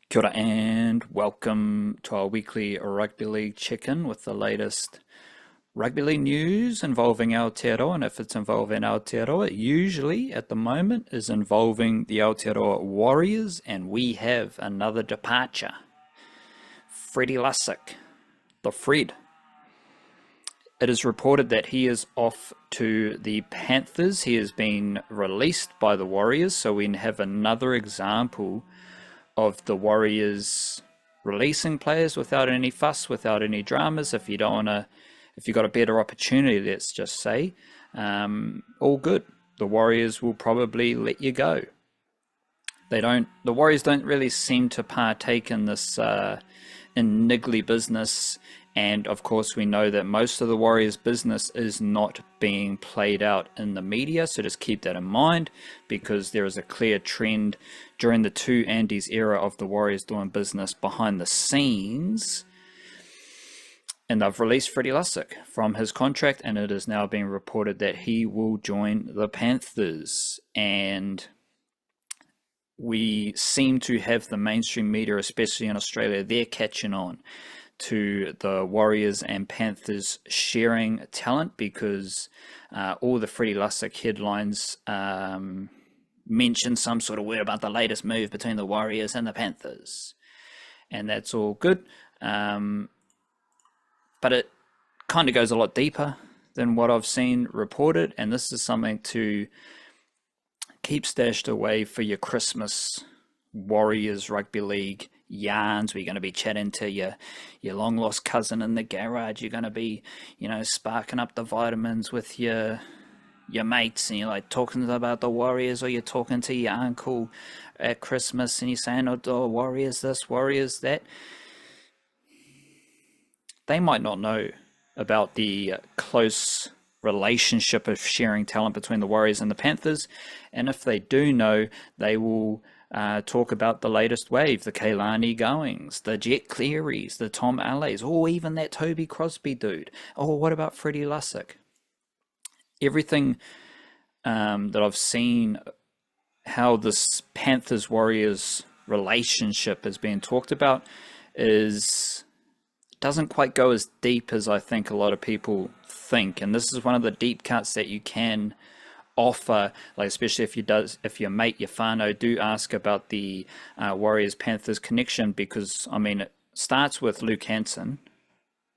Kia ora and welcome to our weekly Rugby League check-in with the latest Rugby League news involving Aotearoa, and if it's involving Aotearoa, it usually at the moment is involving the Aotearoa Warriors, and we have another departure. Freddy Lussick, the Fred. It is reported that he is off to the Panthers. He has been released by the Warriors, so we have another example of the Warriors releasing players without any fuss, without any dramas. If you don't want to, if you got a better opportunity, let's just say, all good. The Warriors will probably let you go. The Warriors don't really seem to partake in this in niggly business. And of course, we know that most of the Warriors' business is not being played out in the media. So just keep that in mind, because there is a clear trend during the two Andes era of the Warriors doing business behind the scenes. And they've released Freddy Lussick from his contract, and it is now being reported that he will join the Panthers. And we seem to have the mainstream media, especially in Australia, they're catching on to the Warriors and Panthers sharing talent, because all the Freddy Lussick headlines mention some sort of word about the latest move between the Warriors and the Panthers. And that's all good. But it kind of goes a lot deeper than what I've seen reported. And this is something to keep stashed away for your Christmas Warriors Rugby League yarns. We're going to be chatting to your long lost cousin in the garage. You're going to be, sparking up the vitamins with your mates, and you're like talking about the Warriors, or you're talking to your uncle at Christmas and you're saying, oh, Warriors this, Warriors that. They might not know about the close relationship of sharing talent between the Warriors and the Panthers, and if they do know, they will talk about the latest wave, the Keilani Goings, the Jet Clearys, the Tom Allays, or even that Toby Crosby dude. Oh, what about Freddy Lussick? Everything that I've seen, how this Panthers-Warriors relationship is being talked about, doesn't quite go as deep as I think a lot of people think. And this is one of the deep cuts that you can offer, like especially if your mate, your whānau, do ask about the Warriors Panthers connection, because it starts with Luke Hansen,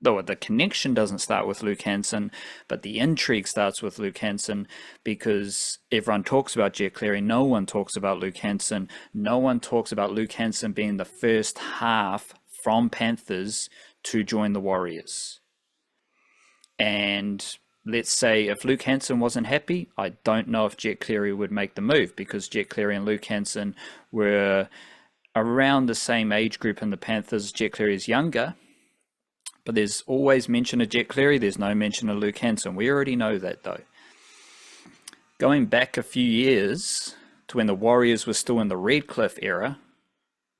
though the connection doesn't start with Luke Hansen, but the intrigue starts with Luke Hansen, because everyone talks about Jet Cleary, no one talks about Luke Hansen, no one talks about Luke Hansen being the first half from Panthers to join the Warriors. And let's say if Luke Hansen wasn't happy, I don't know if Jet Cleary would make the move, because Jet Cleary and Luke Hansen were around the same age group in the Panthers. Jet Cleary is younger, but there's always mention of Jet Cleary. There's no mention of Luke Hansen. We already know that, though. Going back a few years to when the Warriors were still in the Redcliffe era,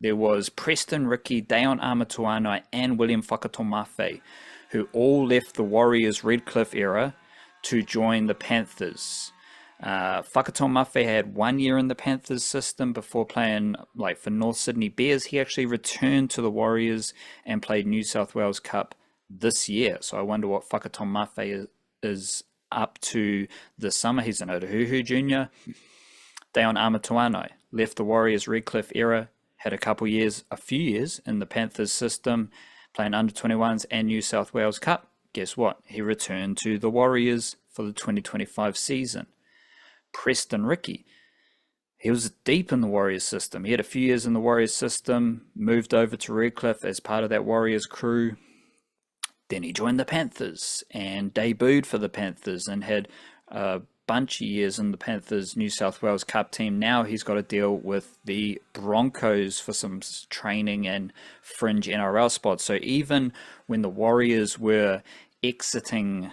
there was Preston Ricky, Deion Amatuanai, and William Whakatomafe, who all left the Warriors Redcliffe era to join the Panthers. Whakatomafe had 1 year in the Panthers system before playing for North Sydney Bears. He actually returned to the Warriors and played New South Wales Cup this year. So I wonder what Whakatomafe is up to this summer. He's an Otahuhu junior. Deion Amatuanai left the Warriors Redcliffe era, had a few years in the Panthers system, playing under 21s and New South Wales Cup. Guess what? He returned to the Warriors for the 2025 season. Preston Ricky, he was deep in the Warriors system. He had a few years in the Warriors system, moved over to Redcliffe as part of that Warriors crew. Then he joined the Panthers and debuted for the Panthers and had a bunch of years in the Panthers New South Wales Cup team. Now he's got to deal with the Broncos for some training and fringe NRL spots. So even when the Warriors were exiting,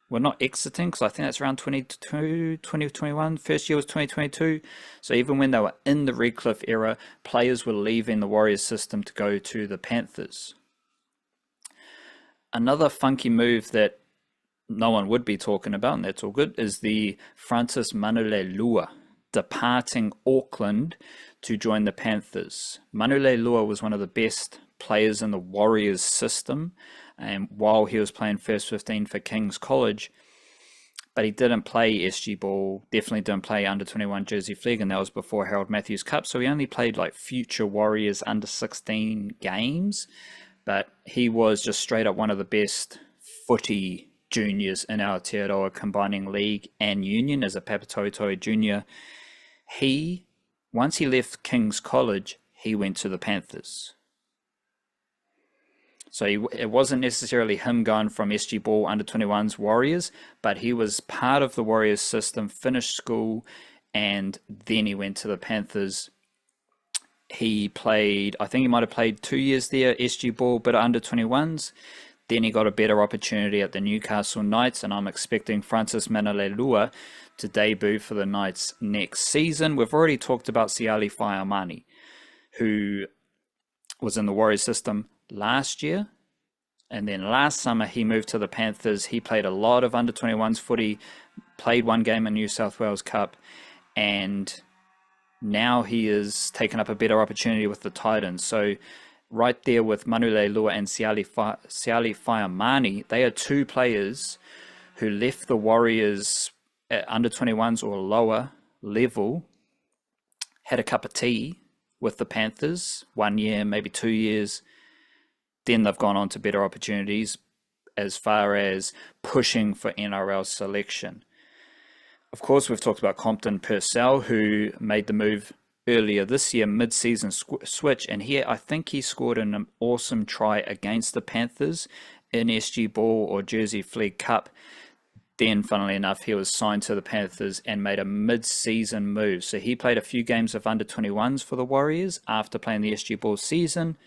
well, not exiting, because I think that's around 2021, first year was 2022. So even when they were in the Redcliffe era, players were leaving the Warriors system to go to the Panthers. Another funky move that no one would be talking about, and that's all good, is the Francis Manulelua departing Auckland to join the Panthers. Manu Leilua was one of the best players in the Warriors system, and while he was playing first 15 for King's College, but he didn't play SG ball, definitely didn't play under 21 Jersey Flegg, and that was before Harold Matthews Cup, so he only played like future Warriors under 16 games, but he was just straight up one of the best footy juniors in Aotearoa, combining league and union as a Papatoetoe junior. Once he left King's College, he went to the Panthers. So it wasn't necessarily him going from SG Ball under 21s Warriors, but he was part of the Warriors system, finished school, and then he went to the Panthers. He played, I think he might have played 2 years there, SG Ball, but under 21s. Then he got a better opportunity at the Newcastle Knights, and I'm expecting Francis Manalelua to debut for the Knights next season. We've already talked about Siali Faiamani, who was in the Warriors system last year, and then last summer he moved to the Panthers. He played a lot of under 21s footy, played one game in New South Wales Cup, and now he is taking up a better opportunity with the Titans. So right there with Manu Leilua and Siali Faiamani, they are two players who left the Warriors at under 21s or lower level, had a cup of tea with the Panthers 1 year, maybe 2 years. Then they've gone on to better opportunities as far as pushing for NRL selection. Of course, we've talked about Compton Purcell, who made the move earlier this year, mid-season switch, and here I think he scored an awesome try against the Panthers in SG Ball or Jersey Flegg Cup. Then, funnily enough, he was signed to the Panthers and made a mid-season move. So he played a few games of under 21s for the Warriors after playing the SG Ball season.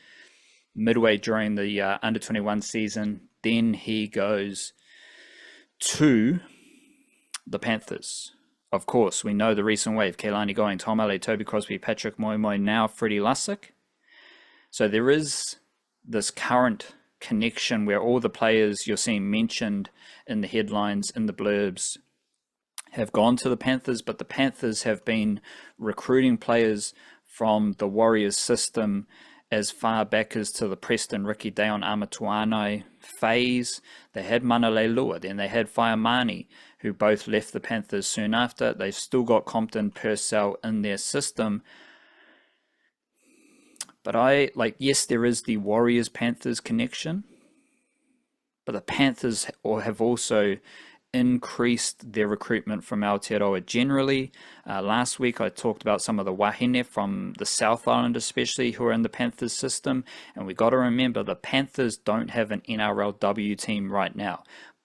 Midway during the under 21 season, then he goes to the Panthers. Of course, we know the recent wave: Keilani going, Tom Ale, Toby Crosby, Patrick Moimoi, now Freddy Lussick. So there is this current connection where all the players you're seeing mentioned in the headlines, in the blurbs, have gone to the Panthers, but the Panthers have been recruiting players from the Warriors system as far back as to the Preston Ricky Daon Amatuanai phase. They had Mana Leilua, then they had Faiamani, who both left the Panthers soon after. They've still got Compton Purcell in their system. But yes, there is the Warriors-Panthers connection, but the Panthers have also increased their recruitment from Aotearoa generally. Last week I talked about some of the wahine from the South Island especially who are in the Panthers system, and we got to remember the Panthers don't have an NRLW team right now,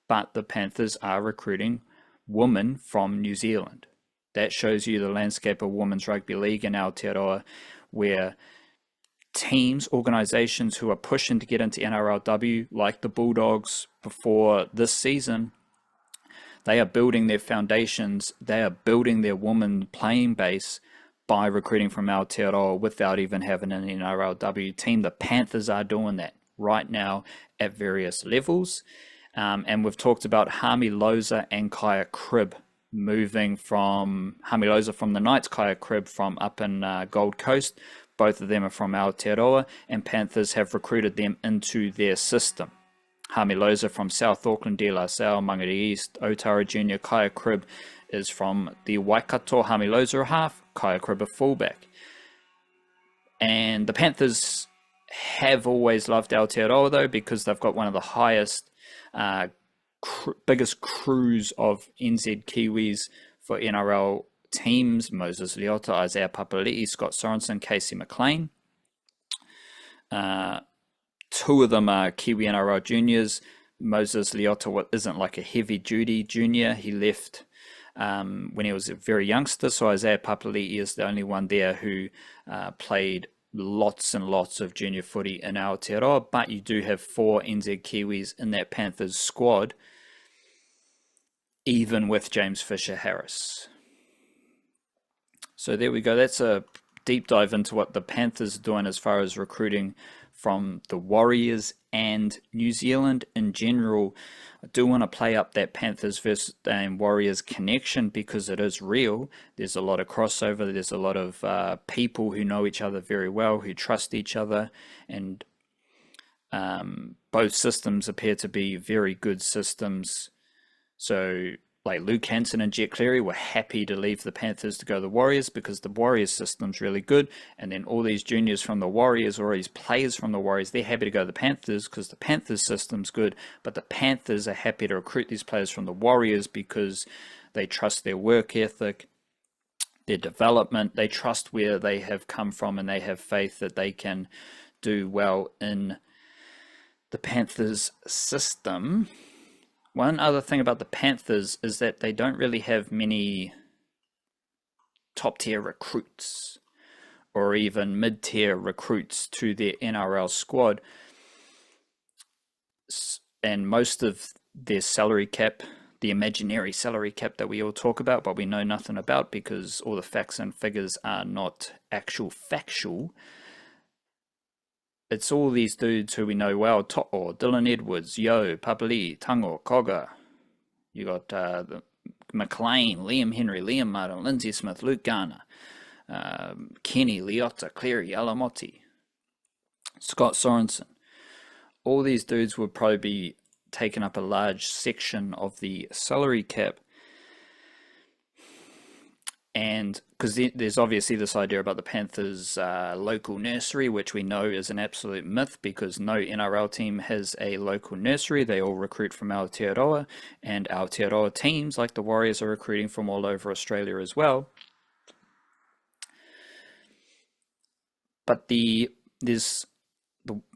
but the Panthers are recruiting women from New Zealand. That shows you the landscape of women's rugby league in Aotearoa, where teams, organizations who are pushing to get into NRLW, like the Bulldogs before this season, they are building their foundations, they are building their women playing base by recruiting from Aotearoa without even having an NRLW team. The Panthers are doing that right now at various levels. And we've talked about Hami Loza and Kaya Cribb moving from Hami Loza from the Knights, Kaya Cribb from up in Gold Coast. Both of them are from Aotearoa, and Panthers have recruited them into their system. Hami Loza from South Auckland, De La Salle, Mangere East, Otara Junior. Kaya Cribb is from the Waikato. Hami Loza a half, Kaya Cribb a fullback. And the Panthers have always loved Aotearoa though, because they've got one of the highest, biggest crews of NZ Kiwis for NRL teams: Moses Leota, Isaiah Papali'i, Scott Sorensen, Casey McLean. Two of them are Kiwi NRL juniors. Moses Leota isn't like a heavy duty junior. He left when he was a very youngster. So Isaiah Papali'i is the only one there who played lots and lots of junior footy in Aotearoa. But you do have 4 NZ Kiwis in that Panthers squad, even with James Fisher-Harris. So there we go. That's a deep dive into what the Panthers are doing as far as recruiting from the Warriors and New Zealand in general. I do want to play up that Panthers versus Warriors connection because it is real. There's a lot of crossover. There's a lot of people who know each other very well, who trust each other, and both systems appear to be very good systems. So like Luke Hanson and Jet Cleary were happy to leave the Panthers to go to the Warriors because the Warriors system's really good. And then all these juniors from the Warriors or these players from the Warriors, they're happy to go to the Panthers because the Panthers system's good. But the Panthers are happy to recruit these players from the Warriors because they trust their work ethic, their development, they trust where they have come from, and they have faith that they can do well in the Panthers system. One other thing about the Panthers is that they don't really have many top-tier recruits or even mid-tier recruits to their NRL squad. And most of their salary cap, the imaginary salary cap that we all talk about, but we know nothing about because all the facts and figures are not actual factual. It's all these dudes who we know well: To'o, Dylan Edwards, Yo, Papali, Tango, Cogger. You got McLean, Liam Henry, Liam Martin, Lindsay Smith, Luke Garner, Kenny, Leota, Cleary, Alamotti, Scott Sorensen. All these dudes would probably be taking up a large section of the salary cap. And because there's obviously this idea about the Panthers' local nursery, which we know is an absolute myth because no NRL team has a local nursery. They all recruit from Aotearoa, and Aotearoa teams like the Warriors are recruiting from all over Australia as well. But the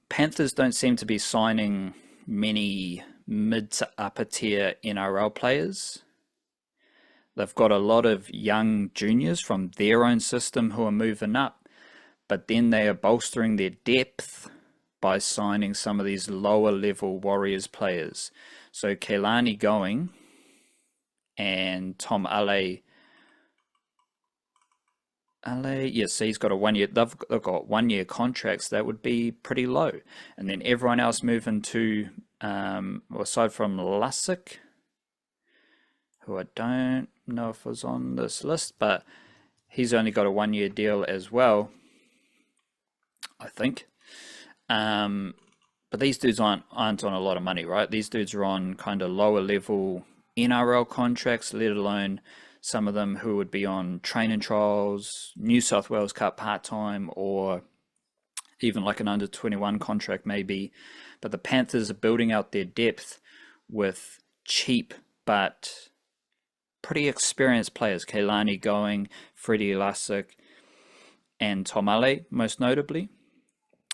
Panthers don't seem to be signing many mid to upper tier NRL players. They've got a lot of young juniors from their own system who are moving up, but then they are bolstering their depth by signing some of these lower level Warriors players. So Keilani going and Tom Ale, yes, he's got a 1 year, they've got 1 year contracts. That would be pretty low. And then everyone else moving to, aside from Lussick, who I don't know if was on this list, but he's only got a 1 year deal as well, I think. But these dudes aren't on a lot of money, right? These dudes are on kind of lower level NRL contracts, let alone some of them who would be on training trials, New South Wales Cup part-time, or even like an under 21 contract maybe. But the Panthers are building out their depth with cheap but pretty experienced players. Keilani going, Freddy Lussick, and Tomale most notably.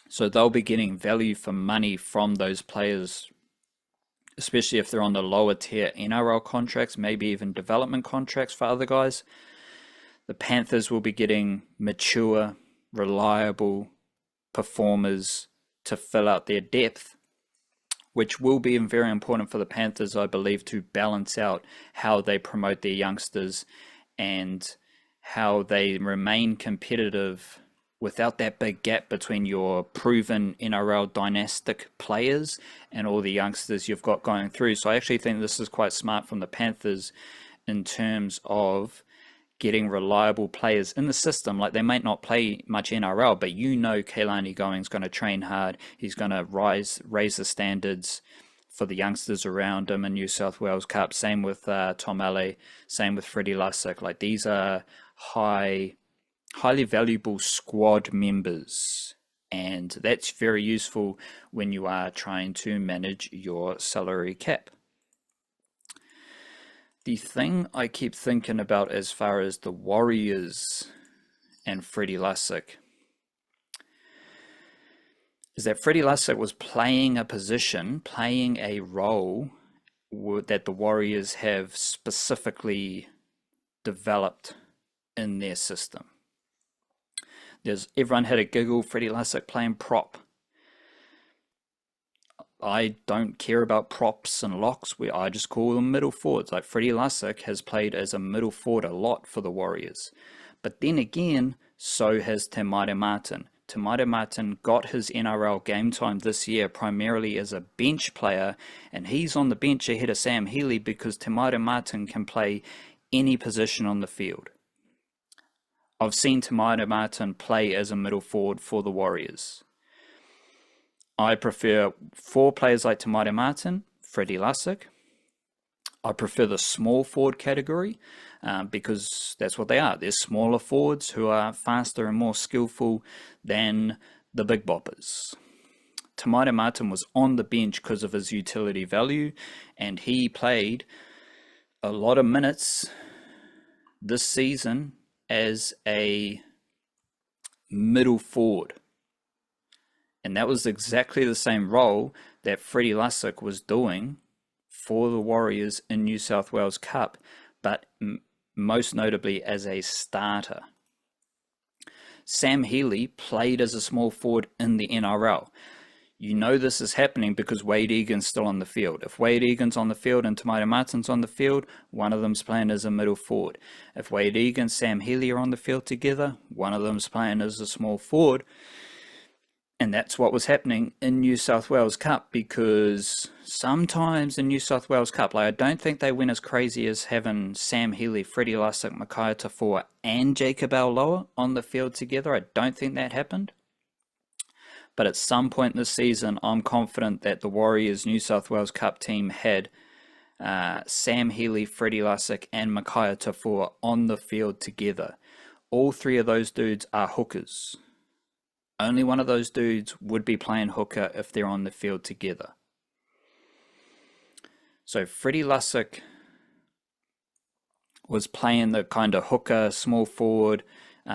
So they'll be getting value for money from those players, especially if they're on the lower tier NRL contracts, maybe even development contracts for other guys. The Panthers will be getting mature, reliable performers to fill out their depth, which will be very important for the Panthers, I believe, to balance out how they promote their youngsters and how they remain competitive without that big gap between your proven NRL dynastic players and all the youngsters you've got going through. So I actually think this is quite smart from the Panthers in terms of getting reliable players in the system. Like, they might not play much NRL, but you know Keilani Going's going to train hard. He's going to raise the standards for the youngsters around him in New South Wales Cup. Same with Tom Ale, same with Freddy Lussick. Like, these are highly valuable squad members, and that's very useful when you are trying to manage your salary cap. The thing I keep thinking about as far as the Warriors and Freddy Lussick is that Freddy Lussick was playing a position, playing a role that the Warriors have specifically developed in their system. Everyone had a giggle, Freddy Lussick playing prop. I don't care about props and locks. I just call them middle forwards. Like, Freddy Lussick has played as a middle forward a lot for the Warriors. But then again, so has Te Maire Martin. Te Maire Martin got his NRL game time this year primarily as a bench player, and he's on the bench ahead of Sam Healey because Te Maire Martin can play any position on the field. I've seen Te Maire Martin play as a middle forward for the Warriors. I prefer 4 players like Te Maire Martin, Freddy Lussick. I prefer the small forward category because that's what they are. They're smaller forwards who are faster and more skillful than the big boppers. Te Maire Martin was on the bench because of his utility value, and he played a lot of minutes this season as a middle forward. And that was exactly the same role that Freddy Lussick was doing for the Warriors in New South Wales Cup, but most notably as a starter. Sam Healey played as a small forward in the NRL. You know this is happening because Wade Egan's still on the field. If Wade Egan's on the field and Te Maire Martin's on the field, one of them's playing as a middle forward. If Wade Egan and Sam Healey are on the field together, one of them's playing as a small forward. And that's what was happening in New South Wales Cup, because sometimes in New South Wales Cup, like I don't think they went as crazy as having Sam Healey, Freddy Lussick, Makaia Tafua and Jacob Auloa on the field together. I don't think that happened. But at some point this season, I'm confident that the Warriors New South Wales Cup team had Sam Healey, Freddy Lussick and Makaia Tafua on the field together. All 3 of those dudes are hookers. Only one of those dudes would be playing hooker if they're on the field together. So Freddy Lussick was playing the kind of hooker, small forward,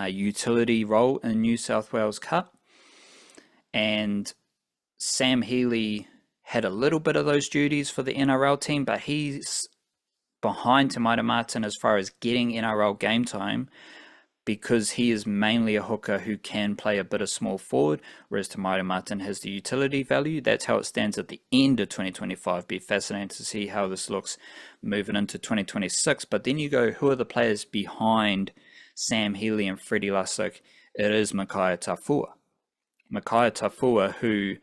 utility role in New South Wales Cup. And Sam Healey had a little bit of those duties for the NRL team, but he's behind Te Maire Martin as far as getting NRL game time, because he is mainly a hooker who can play a bit of small forward, whereas Te Maire Martin has the utility value. That's how it stands at the end of 2025. Be fascinating to see how this looks moving into 2026. But then you go, who are the players behind Sam Healey and Freddy Lussick? It is Makaia Tafua. Makaia Tafua, who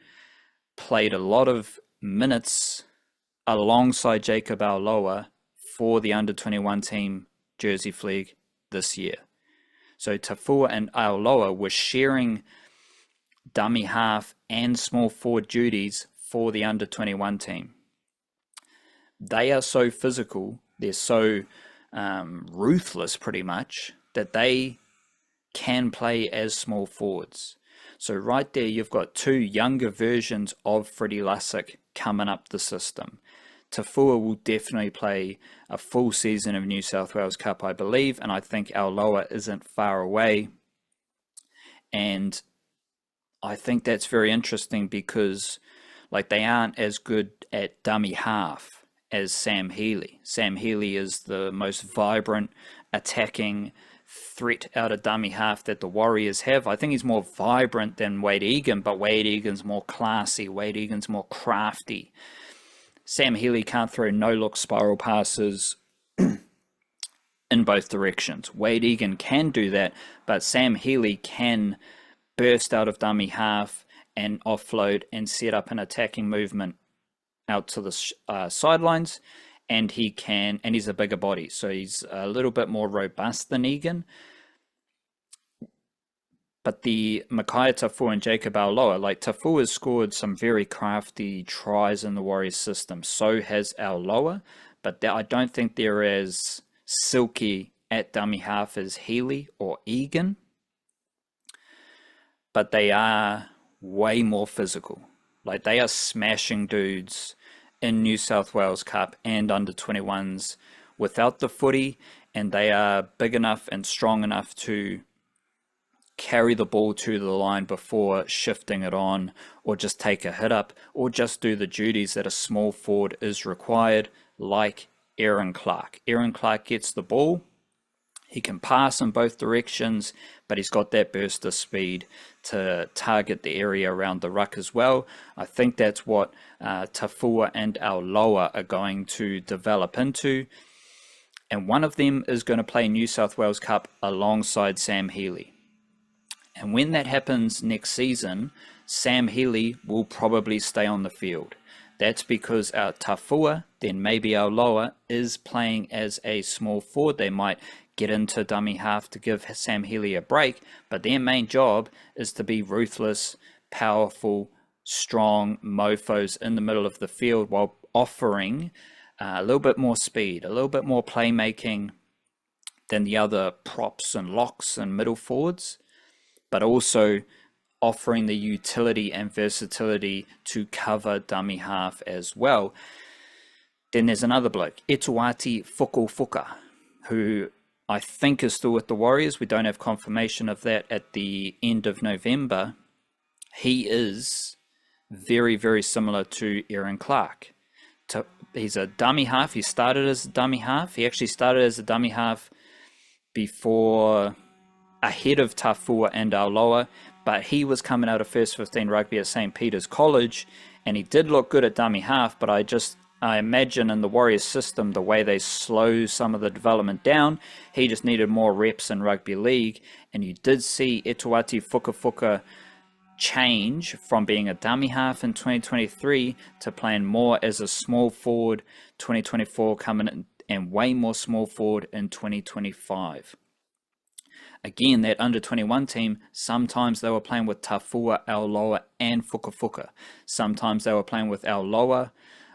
played a lot of minutes alongside Jacob Auloa for the under-21 team Jersey Flegg this year. So Tafua and Auloa were sharing dummy half and small forward duties for the under-21 team. They are so physical, they're so ruthless pretty much, that they can play as small forwards. So right there you've got 2 younger versions of Freddy Lussick coming up the system. Tafua will definitely play a full season of New South Wales Cup, I believe, and I think Auloa isn't far away. And I think that's very interesting because like they aren't as good at dummy half as Sam Healey. Sam Healey is the most vibrant attacking threat out of dummy half that the Warriors have. I think he's more vibrant than Wade Egan, but Wade Egan's more classy. Wade Egan's more crafty. Sam Healey can't throw no-look spiral passes in both directions. Wade Egan can do that, but Sam Healey can burst out of dummy half and offload and set up an attacking movement out to the sidelines, and he's a bigger body, so he's a little bit more robust than Egan. But the Makaia Tafua and Jacob Auloa, like Tafua has scored some very crafty tries in the Warriors system. So has Auloa, but I don't think they're as silky at dummy half as Healey or Egan. But they are way more physical. Like they are smashing dudes in New South Wales Cup and under-21s without the footy, and they are big enough and strong enough to carry the ball to the line before shifting it on, or just take a hit up, or just do the duties that a small forward is required, like Aaron Clark. Aaron Clark gets the ball, he can pass in both directions, but he's got that burst of speed to target the area around the ruck as well. I think that's what Tafua and Auloa are going to develop into, and one of them is going to play New South Wales Cup alongside Sam Healey. And when that happens next season, Sam Healy will probably stay on the field. That's because our Tafua, then maybe Auloa, is playing as a small forward. They might get into dummy half to give Sam Healy a break, but their main job is to be ruthless, powerful, strong mofos in the middle of the field while offering a little bit more speed, a little bit more playmaking than the other props and locks and middle forwards, but also offering the utility and versatility to cover dummy half as well. Then there's another bloke, Etuati Fukufuka, who I think is still with the Warriors. We don't have confirmation of that at the end of November. He is very, very similar to Aaron Clark. He's a dummy half. He started as a dummy half. He actually started as a dummy half ahead of Tafua and Auloa, but he was coming out of first 15 rugby at St. Peter's College, and he did look good at dummy half, but I imagine in the Warriors system, the way they slow some of the development down, he just needed more reps in rugby league, and you did see Etuati Fukufuka change from being a dummy half in 2023 to playing more as a small forward 2024, coming in and way more small forward in 2025. Again, that under-21 team, sometimes they were playing with Tafua, Auloa, and Fukufuka. Sometimes they were playing with Auloa,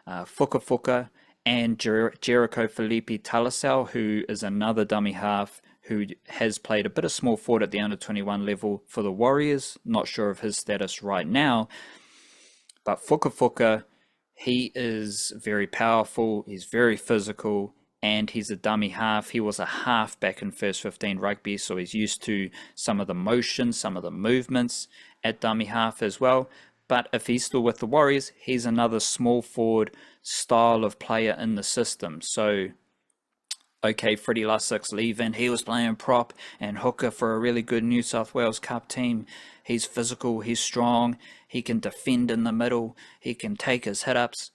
Fukufuka, and Jericho Felipe Talasau, who is another dummy half who has played a bit of small forward at the under-21 level for the Warriors. Not sure of his status right now. But Fukufuka, he is very powerful, he's very physical, and he's a dummy half. He was a half back in first 15 rugby, so he's used to some of the motion, some of the movements at dummy half as well. But if he's still with the Warriors, he's another small forward style of player in the system. So, okay, Freddy Lussick's leaving. He was playing prop and hooker for a really good New South Wales Cup team. He's physical, he's strong, he can defend in the middle, he can take his hit-ups.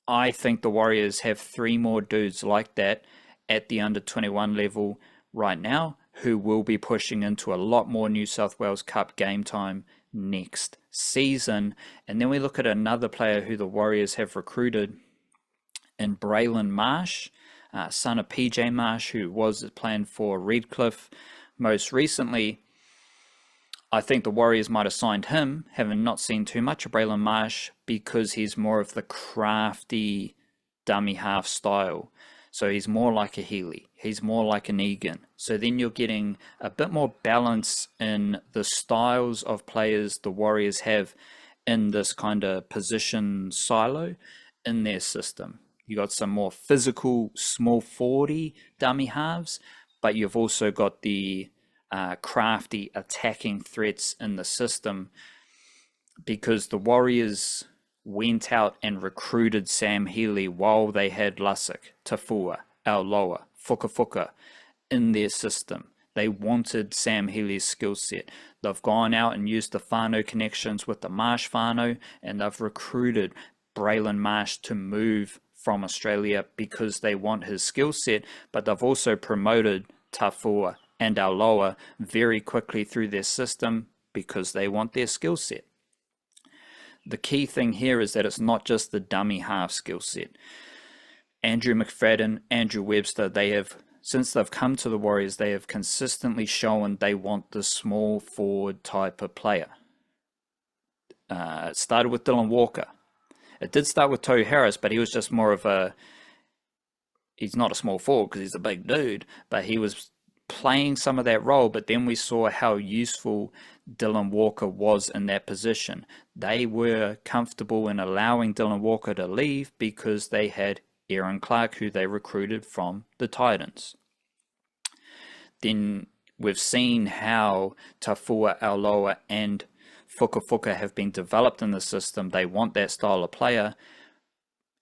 I think the Warriors have 3 more dudes like that at the under-21 level right now who will be pushing into a lot more New South Wales Cup game time next season. And then we look at another player who the Warriors have recruited in Braylon Marsh, son of PJ Marsh, who was playing for Redcliffe most recently. I think the Warriors might have signed him, having not seen too much of Braylon Marsh, because he's more of the crafty dummy half style. So he's more like a Healy. He's more like an Egan. So then you're getting a bit more balance in the styles of players the Warriors have in this kind of position silo in their system. You got some more physical, small forwardy dummy halves, but you've also got the crafty attacking threats in the system, because the Warriors went out and recruited Sam Healy while they had Lussick, Tafua, Auloa, Fukufuka in their system. They wanted Sam Healy's skill set. They've gone out and used the whānau connections with the Marsh whānau, and they've recruited Braylon Marsh to move from Australia because they want his skill set, but they've also promoted Tafua and Auloa very quickly through their system because they want their skill set. The key thing here is that it's not just the dummy half skill set. Andrew McFadden, Andrew Webster, they have, since they've come to the Warriors, they have consistently shown they want the small forward type of player. It started with Dylan Walker. It did start with Tohu Harris, but he was just more of a, he's not a small forward because he's a big dude, but he was playing some of that role. But then we saw how useful Dylan Walker was in that position. They were comfortable in allowing Dylan Walker to leave because they had Aaron Clark, who they recruited from the Titans. Then we've seen how Tafua, Auloa, and Fukufuka have been developed in the system. They want that style of player,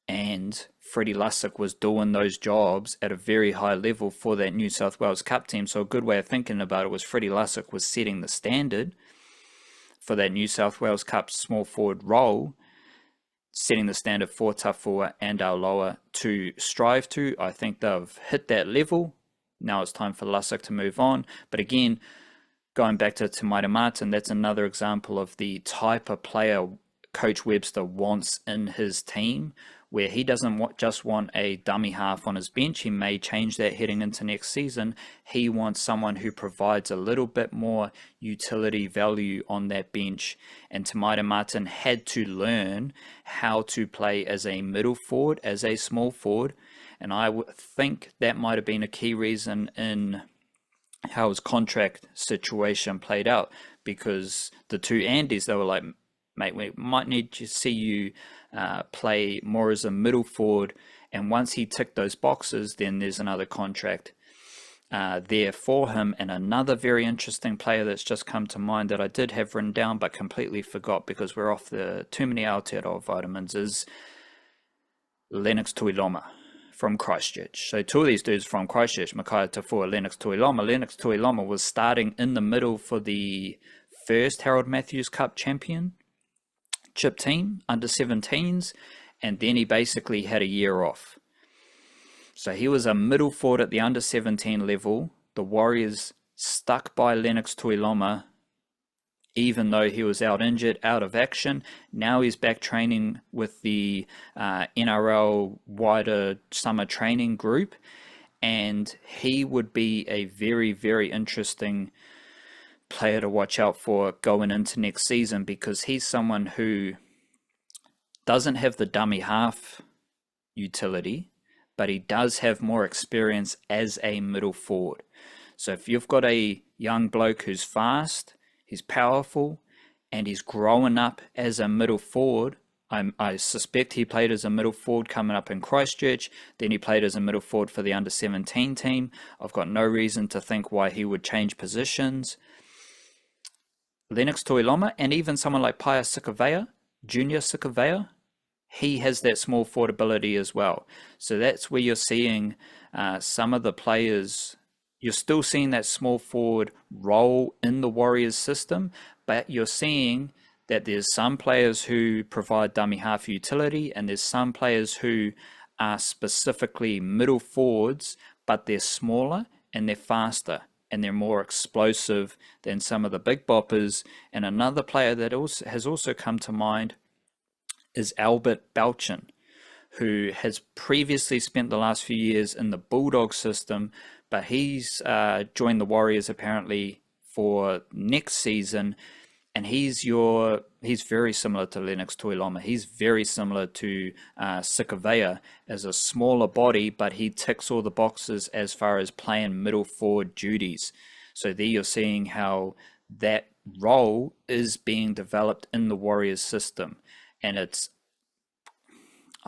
and Freddy Lussick was doing those jobs at a very high level for that New South Wales Cup team. So a good way of thinking about it was Freddy Lussick was setting the standard for that New South Wales Cup small forward role, setting the standard for Tafua and Auloa to strive to. I think they've hit that level. Now it's time for Lussick to move on. But again, going back to Tamaita Martin, that's another example of the type of player Coach Webster wants in his team, where he doesn't just want a dummy half on his bench. He may change that heading into next season. He wants someone who provides a little bit more utility value on that bench. And Tamaita Martin had to learn how to play as a middle forward, as a small forward. And I think that might have been a key reason in how his contract situation played out, because the two Andys, they were like, mate, we might need to see you play more as a middle forward. And once he ticked those boxes, then there's another contract there for him. And another very interesting player that's just come to mind that I did have written down but completely forgot because we're off the too many Aotearoa vitamins is Lennox Tuiloma from Christchurch. So two of these dudes from Christchurch, Makaia Tafua, Lennox Tuiloma. Lennox Tuiloma was starting in the middle for the first Harold Matthews Cup championship team, under 17s, and then he basically had a year off. So he was a middle forward at the under 17 level. The Warriors stuck by Lennox Tuiloma even though he was out injured, out of action. Now he's back training with the NRL wider summer training group, and he would be a very, very interesting player to watch out for going into next season, because he's someone who doesn't have the dummy half utility, but he does have more experience as a middle forward. So if you've got a young bloke who's fast, he's powerful, and he's growing up as a middle forward. I suspect he played as a middle forward coming up in Christchurch. Then he played as a middle forward for the under-17 team. I've got no reason to think why he would change positions. Lennox Tuiloma, and even someone like Paia Sikavea, Junior Sikavea, he has that small forward ability as well. So that's where you're seeing some of the players. You're still seeing that small forward role in the Warriors system, but you're seeing that there's some players who provide dummy half utility, and there's some players who are specifically middle forwards, but they're smaller and they're faster and they're more explosive than some of the big boppers. And another player that has also come to mind is Albert Belchin, who has previously spent the last few years in the Bulldog system, but he's joined the Warriors apparently for next season, and he's very similar to Lennox Tuiloma. He's very similar to Sikavea as a smaller body, but he ticks all the boxes as far as playing middle forward duties. So there you're seeing how that role is being developed in the Warriors system, and I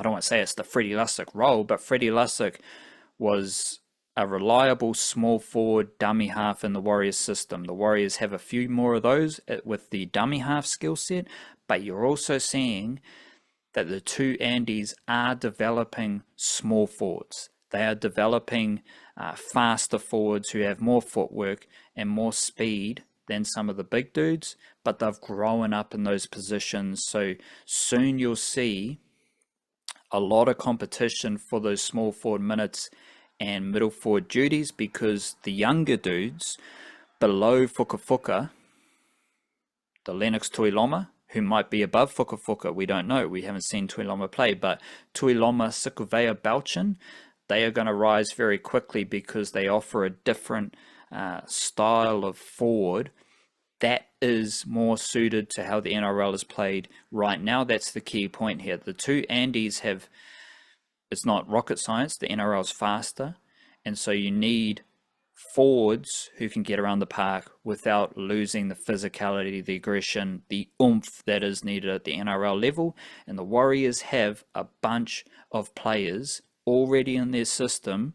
don't want to say it's the Freddy Lussick role, but Freddy Lussick was a reliable small forward dummy half in the Warriors system. The Warriors have a few more of those with the dummy half skill set, but you're also seeing that the two Andys are developing small forwards. They are developing faster forwards who have more footwork and more speed than some of the big dudes, but they've grown up in those positions. So soon you'll see a lot of competition for those small forward minutes and middle forward duties, because the younger dudes below Fukafuka, the Lennox Tuiloma, who might be above Fukafuka, we don't know, we haven't seen Tuiloma play, but Tuiloma, Sikavea, Belchin, they are going to rise very quickly because they offer a different style of forward that is more suited to how the NRL is played right now. That's the key point here. The two Andys have, it's not rocket science, the NRL is faster, and so you need forwards who can get around the park without losing the physicality, the aggression, the oomph that is needed at the NRL level. And the Warriors have a bunch of players already in their system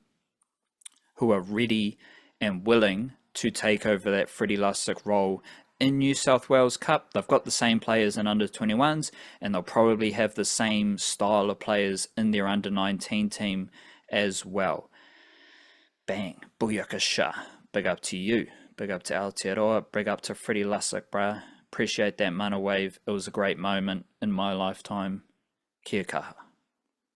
who are ready and willing to take over that Freddy Lussick role in New South Wales Cup. They've got the same players in under 21s, and they'll probably have the same style of players in their under 19 team as well. Bang, booyakasha. Big up to you. Big up to Aotearoa. Big up to Freddy Lussick, bruh. Appreciate that mana wave. It was a great moment in my lifetime. Kia kaha.